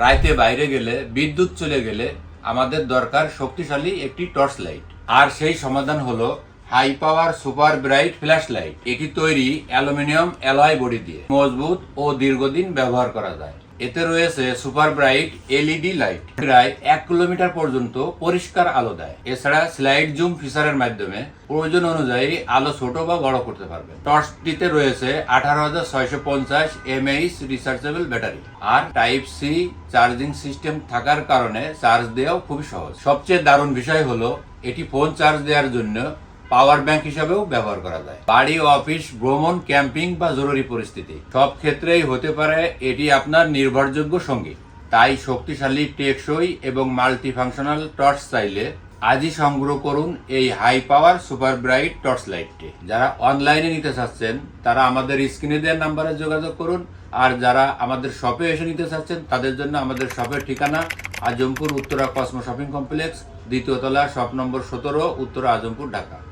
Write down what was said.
রাইতে বাইরে গেলে বিদ্যুৎ চলে গেলে আমাদের দরকার শক্তিশালী একটি টর্চ লাইট। আর সেই সমাধান হলো high power super bright flash light. এটি তৈরি অ্যালুমিনিয়াম অ্যালয় বডি দিয়ে, মজবুত ও দীর্ঘদিন ব্যবহার করা যায়। এতে রয়েছে সুপার ব্রাইট এলইডি লাইট, প্রায় 1 কিলোমিটার পর্যন্ত পরিষ্কার আলো দেয়। এছাড়া স্লাইড জুম ফিচারের মাধ্যমে প্রয়োজন অনুযায়ী আলো ছোট বা বড় করতে পারবে। টর্চটিতে রয়েছে 18,650 mAh রিচার্জেবল ব্যাটারি আর টাইপ সি চার্জিং সিস্টেম থাকার কারণে চার্জ দেওয়াও খুবই সহজ। সবচেয়ে দারুণ বিষয় হলো এটি ফোন চার্জ দেওয়ার জন্য পাওয়ার ব্যাংক হিসাবেও ব্যবহার করা যায়। বাড়ি, অফিস, ভ্রমণ, ক্যাম্পিং বা জরুরি পরিস্থিতি সব ক্ষেত্রেই হতে পারে এটি আপনার নির্ভরযোগ্য সঙ্গী। তাই শক্তিশালী, টেকসই এবং মাল্টি ফাংশনাল টর্চ চাইলে আজই সংগ্রহ করুন এই high power super bright torch লাইটটি। যারা অনলাইনে নিতে চাচ্ছেন তারা আমাদের স্ক্রিনে দেওয়া নাম্বারে যোগাযোগ করুন, আর যারা আমাদের শপে এসে নিতে চাচ্ছেন তাদের জন্য আমাদের শপের ঠিকানা Azampur Uttara Cosmo shopping complex, দ্বিতীয় তলা, শপ নম্বর 17, উত্তরা, আজমপুর, ঢাকা।